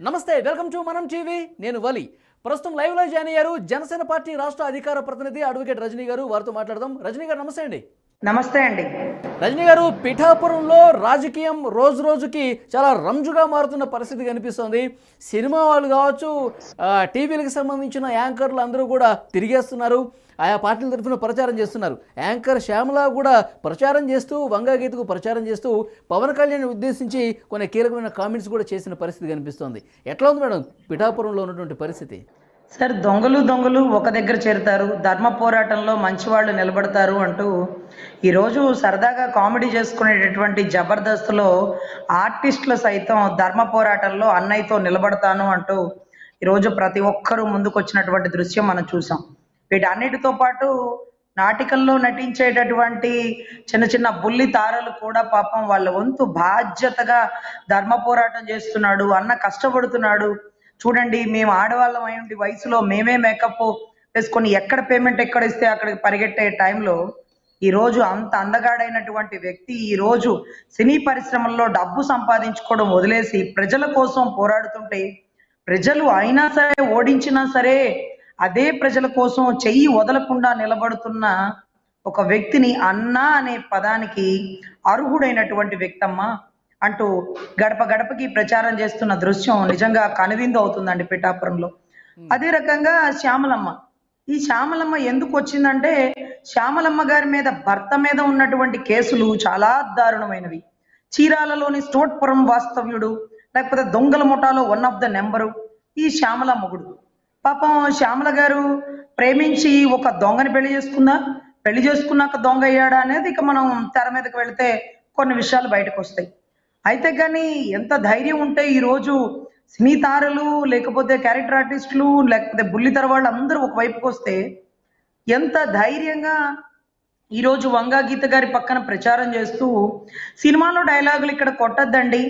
నమస్తే, welcome to మనం TV. నేను వలి. ప్రస్తుతం లైవ్ లో జాయిన్ అయ్యారు జనసేన పార్టీ రాష్ట్ర అధికార ప్రతినిధి అడ్వకేట్ రజనీ గారు. వారితో మాట్లాడదాం. రజనీ గారు నమస్తే అండి. నమస్తే అండి. రజనీ గారు, పిఠాపురంలో రాజకీయం రోజు రోజుకి చాలా రంజుగా మారుతున్న పరిస్థితి కనిపిస్తోంది. సినిమా వాళ్ళు కావచ్చు, టీవీలకు సంబంధించిన యాంకర్లు అందరూ కూడా తిరిగేస్తున్నారు, ఆయా పార్టీల తరఫున ప్రచారం చేస్తున్నారు. యాంకర్ శ్యామల కూడా ప్రచారం చేస్తూ, వంగా గీతకు ప్రచారం చేస్తూ పవన్ కళ్యాణ్ ఉద్దేశించి కొన్ని కీలకమైన కామెంట్స్ కూడా చేసిన పరిస్థితి కనిపిస్తోంది. ఎట్లా ఉంది మేడం పిఠాపురంలో ఉన్నటువంటి పరిస్థితి? సార్, దొంగలు ఒక దగ్గర చేరుతారు, ధర్మ పోరాటంలో మంచి వాళ్ళు నిలబడతారు అంటూ ఈరోజు సరదాగా కామెడీ చేసుకునేటటువంటి జబర్దస్త్లో ఆర్టిస్టులు సైతం ధర్మ పోరాటంలో అన్నయ్యతో నిలబడతాను అంటూ ఈరోజు ప్రతి ఒక్కరూ ముందుకు వచ్చినటువంటి దృశ్యం మనం చూసాం. వీటన్నిటితో పాటు నాటికల్లో నటించేటటువంటి చిన్న చిన్న బుల్లి తారలు కూడా పాపం వాళ్ళ వంతు బాధ్యతగా ధర్మ పోరాటం చేస్తున్నాడు, అన్న కష్టపడుతున్నాడు, చూడండి మేము ఆడవాళ్ళం అయ్యి వయసులో మేమే మేకప్ వేసుకొని ఎక్కడ పేమెంట్ ఎక్కడ ఇస్తే అక్కడికి పరిగెట్టే టైంలో ఈరోజు అంత అందగాడైనటువంటి వ్యక్తి ఈరోజు సినీ పరిశ్రమల్లో డబ్బు సంపాదించుకోవడం వదిలేసి ప్రజల కోసం పోరాడుతుంటే, ప్రజలు అయినా సరే ఓడించినా సరే అదే ప్రజల కోసం చెయ్యి వదలకుండా నిలబడుతున్న ఒక వ్యక్తిని అన్నా అనే పదానికి అర్హుడైనటువంటి వ్యక్తమ్మ అంటూ గడప గడపకి ప్రచారం చేస్తున్న దృశ్యం నిజంగా కనువిందు అవుతుందండి పిఠాపురంలో. అదే రకంగా శ్యామలమ్మ, ఈ శ్యామలమ్మ ఎందుకు వచ్చిందంటే, శ్యామలమ్మ గారి మీద భర్త మీద ఉన్నటువంటి కేసులు చాలా దారుణమైనవి. చీరాలలోని స్టోట్పురం వాస్తవ్యుడు, లేకపోతే దొంగల ముఠాలో వన్ ఆఫ్ ద నెంబరు ఈ శ్యామల మొగుడు. పాపం శ్యామల గారు ప్రేమించి ఒక దొంగని పెళ్లి చేసుకున్నాక దొంగ అయ్యాడా అనేది ఇక మనం తెర మీదకి వెళితే కొన్ని విషయాలు బయటకు వస్తాయి. అయితే కానీ ఎంత ధైర్యం ఉంటే ఈరోజు సినీ తారలు, లేకపోతే క్యారెక్టర్ ఆర్టిస్టులు, లేకపోతే బుల్లితెర వాళ్ళు అందరూ ఒకవైపుకి వస్తే ఎంత ధైర్యంగా ఈరోజు వంగా గీత గారి పక్కన ప్రచారం చేస్తూ సినిమాలో డైలాగులు ఇక్కడ కొట్టద్దండి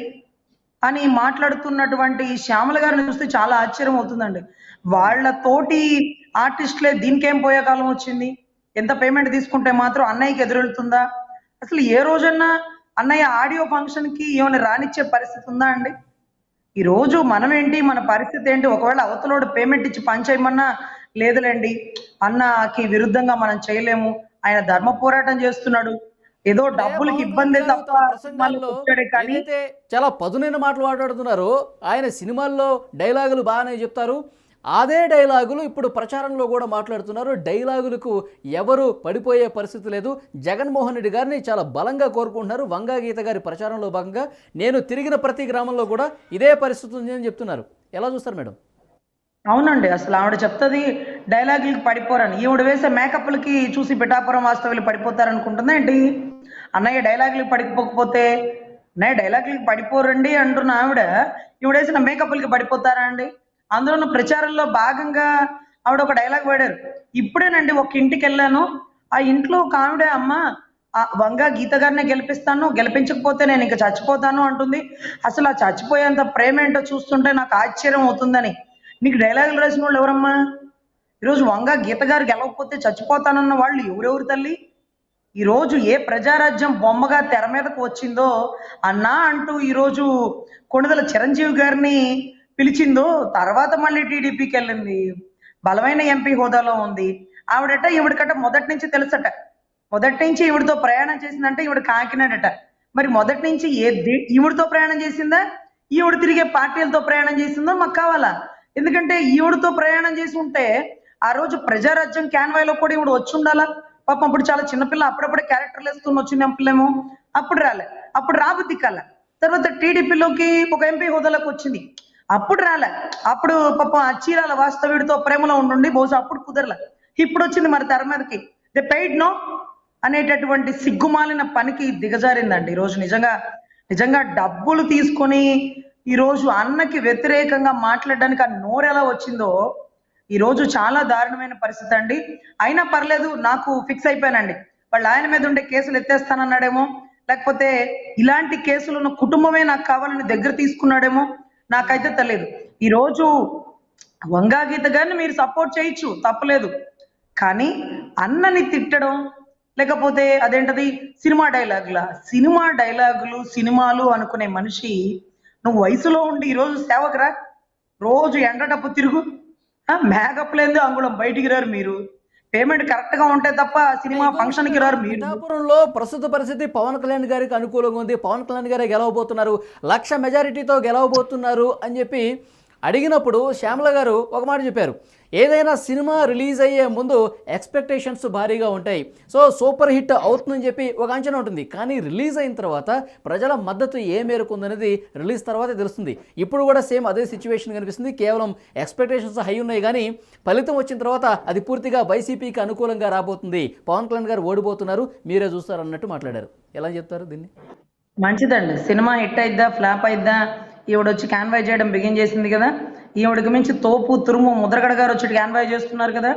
అని మాట్లాడుతున్నటువంటి శ్యామల గారిని చూస్తే చాలా ఆశ్చర్యం అవుతుందండి. వాళ్ళ తోటి ఆర్టిస్టులే దీనికేం పోయే కాలం వచ్చింది, ఎంత పేమెంట్ తీసుకుంటే మాత్రం అన్నయ్యకి ఎదురెళ్తుందా? అసలు ఏ రోజన్నా అన్నయ్య ఆడియో ఫంక్షన్ కి ఏమైనా రానిచ్చే పరిస్థితి ఉందా అండి? ఈరోజు మనం ఏంటి, మన పరిస్థితి ఏంటి? ఒకవేళ అవతలోడు పేమెంట్ ఇచ్చి పని చేయమన్నా లేదులేండి అన్నకి విరుద్ధంగా మనం చేయలేము, ఆయన ధర్మ పోరాటం చేస్తున్నాడు, ఏదో డబ్బులకి ఇబ్బంది తప్ప కానీ చాలా పదునైన మాటలు మాట్లాడుతున్నారు. ఆయన సినిమాల్లో డైలాగులు బాగానే చెప్తారు, అదే డైలాగులు ఇప్పుడు ప్రచారంలో కూడా మాట్లాడుతున్నారు. డైలాగులకు ఎవరు పడిపోయే పరిస్థితి లేదు. జగన్మోహన్ రెడ్డి గారిని చాలా బలంగా కోరుకుంటున్నారు. వంగా గీత గారి ప్రచారంలో భాగంగా నేను తిరిగిన ప్రతి గ్రామంలో కూడా ఇదే పరిస్థితి ఉంది అని చెప్తున్నారు. ఎలా చూస్తారు మేడం? అవునండి, అసలు ఆవిడ చెప్తుంది డైలాగులకి పడిపోరని. ఈవిడ వేసే మేకప్లకి చూసి పిఠాపురం వాస్తవ్యులు పడిపోతారనుకుంటుందా ఏంటి? అన్నయ్య డైలాగులకి పడిపోకపోతే అన్నయ్య డైలాగులకి పడిపోరండి అంటున్న ఆవిడ ఈవిడ వేసిన మేకప్లకి పడిపోతారా అండి? అందులో ప్రచారంలో భాగంగా ఆవిడ ఒక డైలాగ్ వాడారు. ఇప్పుడేనండి ఒక ఇంటికి వెళ్ళాను, ఆ ఇంట్లో ఒక ఆవిడ అమ్మ వంగా గీత గారినే గెలిపిస్తాను, గెలిపించకపోతే నేను ఇంకా చచ్చిపోతాను అంటుంది. అసలు ఆ చచ్చిపోయేంత ప్రేమ ఏంటో చూస్తుంటే నాకు ఆశ్చర్యం అవుతుందని. నీకు డైలాగులు రాసిన వాళ్ళు ఎవరమ్మా? ఈరోజు వంగా గీత గారు గెలవకపోతే చచ్చిపోతానన్న వాళ్ళు ఎవరెవరు తల్లి? ఈరోజు ఏ ప్రజారాజ్యం బొమ్మగా తెర మీదకు వచ్చిందో అన్నా అంటూ ఈరోజు కొణిదెల చిరంజీవి గారిని పిలిచిందో, తర్వాత మళ్ళీ టీడీపీకి వెళ్ళింది, బలమైన ఎంపీ హోదాలో ఉంది. ఆవిడట ఈవిడకట మొదటి నుంచి తెలుసట, మొదటి నుంచి ఈవిడతో ప్రయాణం చేసిందంటే ఈవిడ కాకినాడట. మరి మొదటి నుంచి ఈవిడతో ప్రయాణం చేసిందా, ఈవిడ తిరిగే పార్టీలతో ప్రయాణం చేసిందో మాకు కావాలా? ఎందుకంటే ఈవిడతో ప్రయాణం చేసి ఉంటే ఆ రోజు ప్రజారాజ్యం క్యాన్వాయ్లో కూడా ఈవిడ వచ్చి ఉండాలా. పాపం అప్పుడు చాలా చిన్నపిల్ల, అప్పుడప్పుడే క్యారెక్టర్లు వేసుకుని వచ్చిన పిల్లేమో, అప్పుడు రాలే, అప్పుడు రాబుద్ది కల. తర్వాత టీడీపీలోకి ఒక ఎంపీ హోదాలోకి వచ్చింది, అప్పుడు రాలే, అప్పుడు పాపం చీరాల వాస్తవ్యుడితో ప్రేమలో ఉండి బహుశా అప్పుడు కుదరలే, ఇప్పుడు వచ్చింది మరి తెర మీదకి. దే పెయిడ్ నో అనేటటువంటి సిగ్గుమాలిన పనికి దిగజారిందండి ఈరోజు. నిజంగా డబ్బులు తీసుకొని ఈరోజు అన్నకి వ్యతిరేకంగా మాట్లాడడానికి ఆ నోరు ఎలా వచ్చిందో ఈరోజు చాలా దారుణమైన పరిస్థితి అండి. అయినా పర్లేదు, నాకు ఫిక్స్ అయిపోయానండి, వాళ్ళు ఆయన మీద ఉండే కేసులు ఎత్తేస్తానన్నాడేమో, లేకపోతే ఇలాంటి కేసులను కుటుంబమే నాకు కావాలని దగ్గర తీసుకున్నాడేమో, నాకైతే తెలియదు. ఈరోజు వంగా గీత గారిని మీరు సపోర్ట్ చేయొచ్చు, తప్పలేదు, కానీ అన్నని తిట్టడం, లేకపోతే అదేంటది సినిమా డైలాగులు సినిమాలు అనుకునే మనిషి నువ్వు వయసులో ఉండి ఈరోజు సేవకురా, రోజు ఎండ డబ్బు తిరుగు, మేకప్ లేదు అంగుళం బయటికి రారు మీరు. పేమెంట్ కరెక్ట్ గా ఉంటే తప్ప సినిమా ఫంక్షన్ కి రారు మీరు. పిఠాపురంలో ప్రస్తుత పరిస్థితి పవన్ కళ్యాణ్ గారికి అనుకూలంగా ఉంది. పవన్ కళ్యాణ్ గారే గెలవబోతున్నారు, 1,00,000 మెజారిటీతో గెలవబోతున్నారు అని చెప్పి అడిగినప్పుడు శ్యామల గారు ఒక మాట చెప్పారు. ఏదైనా సినిమా రిలీజ్ అయ్యే ముందు ఎక్స్పెక్టేషన్స్ భారీగా ఉంటాయి, సో సూపర్ హిట్ అవుతుందని చెప్పి ఒక అంచనా ఉంటుంది. కానీ రిలీజ్ అయిన తర్వాత ప్రజల మద్దతు ఏ మేరకు ఉందనేది రిలీజ్ తర్వాతే తెలుస్తుంది. ఇప్పుడు కూడా సేమ్ అదే సిచ్యువేషన్ కనిపిస్తుంది. కేవలం ఎక్స్పెక్టేషన్స్ హై ఉన్నాయి, కానీ ఫలితం వచ్చిన తర్వాత అది పూర్తిగా వైసీపీకి అనుకూలంగా రాబోతుంది, పవన్ కళ్యాణ్ గారు ఓడిపోతున్నారు, మీరే చూస్తారు అన్నట్టు మాట్లాడారు. ఎలా చెప్తారు దీన్ని? మంచిదండి. సినిమా హిట్ అయిద్దా ఫ్లాప్ అయిద్దా ఈవిడొచ్చి క్యాన్వై చేయడం బిగిన్ చేసింది కదా. ఈవిడికి మించి తోపు తురుము ముద్రగడ గారు వచ్చి క్యాన్వై చేస్తున్నారు కదా.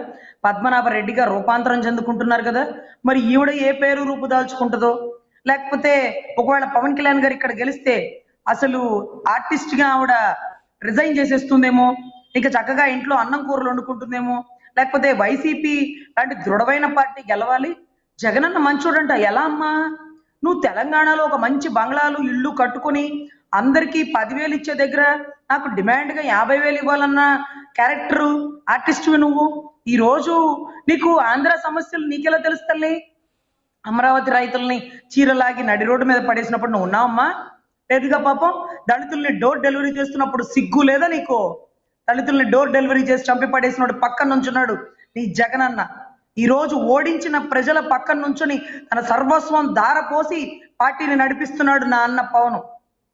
పద్మనాభ రెడ్డి గారు రూపాంతరం చెందుకుంటున్నారు కదా. మరి ఈవిడ ఏ పేరు రూపుదాల్చుకుంటుందో, లేకపోతే ఒకవేళ పవన్ కళ్యాణ్ గారు ఇక్కడ గెలిస్తే అసలు ఆర్టిస్ట్ గా ఆవిడ రిజైన్ చేసేస్తుందేమో, ఇక చక్కగా ఇంట్లో అన్నం కూరలు వండుకుంటుందేమో, లేకపోతే వైసీపీ లాంటి దృఢమైన పార్టీ గెలవాలి. జగనన్న మంచోడంట. ఎలా అమ్మా, నువ్వు తెలంగాణలో ఒక మంచి బంగ్లాలు ఇల్లు కట్టుకుని అందరికీ 10,000 ఇచ్చే దగ్గర నాకు డిమాండ్ గా 50,000 ఇవ్వాలన్న క్యారెక్టర్ ఆర్టిస్ట్ నువ్వు. ఈ రోజు నీకు ఆంధ్ర సమస్యలు నీకెలా తెలుస్తలే? అమరావతి రైతుల్ని చీరలాగి నడి రోడ్డు మీద పడేసినప్పుడు నువ్వు ఉన్నావమ్మా? లేదుగా పాపం. దళితుల్ని డోర్ డెలివరీ చేస్తున్నప్పుడు సిగ్గు లేదా నీకు? దళితుల్ని డోర్ డెలివరీ చేసి చంపి పడేసినాడు పక్కన నుంచున్నాడు నీ జగనన్న. ఈ రోజు ఓడించిన ప్రజల పక్కన నుంచుని తన సర్వస్వం దారపోసి పార్టీని నడిపిస్తున్నాడు నా అన్న పవన్.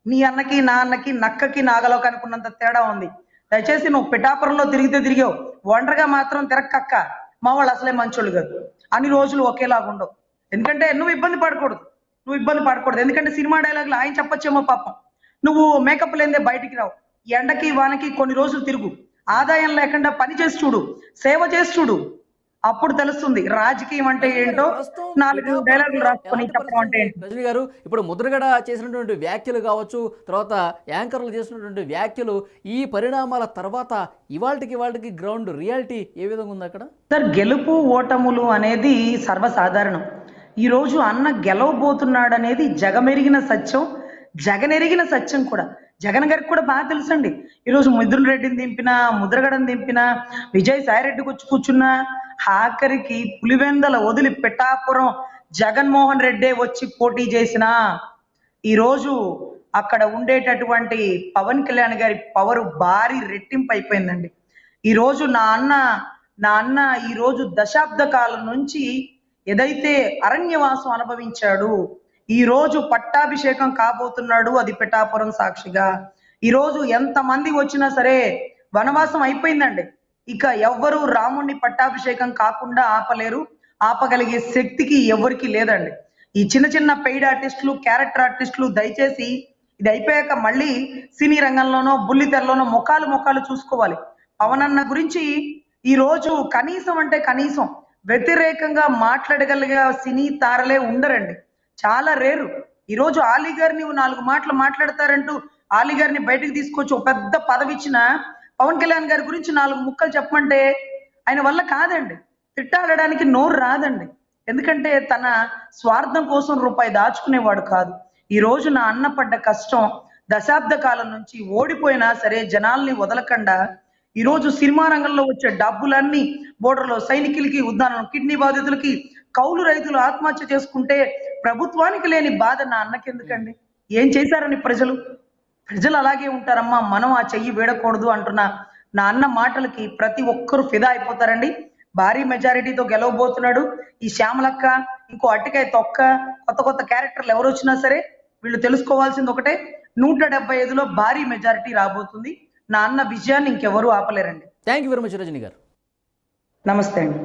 నీ అన్నకి నా అన్నకి నక్కకి నాగలోకి అనుకున్నంత తేడా ఉంది. దయచేసి నువ్వు పిఠాపురంలో తిరిగావు, ఒంటరిగా మాత్రం తిరక్కక్క. మా వాళ్ళు అసలే మంచోళ్ళు కాదు. అన్ని రోజులు ఒకేలాగా ఉండవు. ఎందుకంటే నువ్వు ఇబ్బంది పడకూడదు. ఎందుకంటే సినిమా డైలాగులు ఆయన చెప్పొచ్చేమో పాపం. నువ్వు మేకప్ లేదే బయటికి రావు. ఎండకి వానకి కొన్ని రోజులు తిరుగు, ఆదాయం లేకుండా పని చేసి చూడు, సేవ చేసి చూడు, అప్పుడు తెలుస్తుంది రాజకీయం అంటే ఏంటో. 4 డైలాగులు రాసుకొని చెప్పడం అంటే రజనీ గారు, ఇప్పుడు ముద్రగడ చేసినటువంటి వ్యాఖ్యలు కావచ్చు, తర్వాత యాంకర్లు చేసినటువంటి వ్యాఖ్యలు, ఈ పరిణామాల తర్వాత ఇవాళకి గ్రౌండ్ రియాలిటీ ఏ విధంగా ఉంది అక్కడ? సార్, గెలుపు ఓటములు అనేది సర్వసాధారణం. ఈ రోజు అన్న గెలవబోతున్నాడు అనేది జగమెరిగిన సత్యం, జగనెరిగిన సత్యం కూడా. జగన్ గారికి కూడా బాగా తెలుసండి. ఈరోజు మిథున్ రెడ్డిని దింపినా, ముద్రగడని దింపినా, విజయసాయి రెడ్డికి వచ్చి కూర్చున్నా, ఆఖరికి పులివెందల వదిలి పిఠాపురం జగన్మోహన్ రెడ్డే వచ్చి పోటీ చేసినా ఈరోజు అక్కడ ఉండేటటువంటి పవన్ కళ్యాణ్ గారి పవర్ భారీ రెట్టింపు అయిపోయిందండి. ఈరోజు నా అన్న ఈరోజు దశాబ్ద కాలం నుంచి ఏదైతే అరణ్యవాసం అనుభవించాడు, ఈ రోజు పట్టాభిషేకం కాబోతున్నాడు, అది పిఠాపురం సాక్షిగా. ఈరోజు ఎంతమంది వచ్చినా సరే వనవాసం అయిపోయిందండి. ఇక ఎవ్వరూ రాముణ్ణి పట్టాభిషేకం కాకుండా ఆపలేరు, ఆపగలిగే శక్తికి ఎవరికి లేదండి. ఈ చిన్న పెయిడ్ ఆర్టిస్టులు, క్యారెక్టర్ ఆర్టిస్టులు దయచేసి ఇది అయిపోయాక మళ్ళీ సినీ రంగంలోనో బుల్లితెరలోనో ముఖాలు చూసుకోవాలి. పవన్ అన్న గురించి ఈ రోజు కనీసం వ్యతిరేకంగా మాట్లాడగలిగే సినీ తారలే ఉండరండి, చాలా రేరు. ఈరోజు ఆలీ గారిని 4 మాటలు మాట్లాడతారంటూ ఆలీ గారిని బయటకు తీసుకొచ్చి ఒక పెద్ద పదవి ఇచ్చిన పవన్ కళ్యాణ్ గారి గురించి 4 ముక్కలు చెప్పమంటే ఆయన వల్ల కాదండి. తిట్టాడడానికి నోరు రాదండి. ఎందుకంటే తన స్వార్థం కోసం రూపాయి దాచుకునేవాడు కాదు. ఈ రోజు నా అన్న పడ్డ కష్టం దశాబ్ద కాలం నుంచి ఓడిపోయినా సరే జనాల్ని వదలకుండా ఈరోజు సినిమా రంగంలో వచ్చే డబ్బులన్నీ బోర్డర్లో సైనికులకి, ఉద్దానం కిడ్నీ బాధితులకి, కౌలు రైతులు ఆత్మహత్య చేసుకుంటే ప్రభుత్వానికి లేని బాధ నా అన్నకి ఎందుకండి? ఏం చేశారని ప్రజలు అలాగే ఉంటారమ్మా, మనం ఆ చెయ్యి వేడకూడదు అంటున్న నా అన్న మాటలకి ప్రతి ఒక్కరు ఫిదా అయిపోతారండి. భారీ మెజారిటీతో గెలవబోతున్నాడు. ఈ శ్యామలక్క, ఇంకో అట్టికాయ తొక్క, కొత్త క్యారెక్టర్లు ఎవరు వచ్చినా సరే వీళ్ళు తెలుసుకోవాల్సింది ఒకటే, 175లో భారీ మెజారిటీ రాబోతుంది. నా అన్న విజయాన్ని ఇంకెవరూ ఆపలేరండి. Thank you very much Rajani గారు. నమస్తే అండి.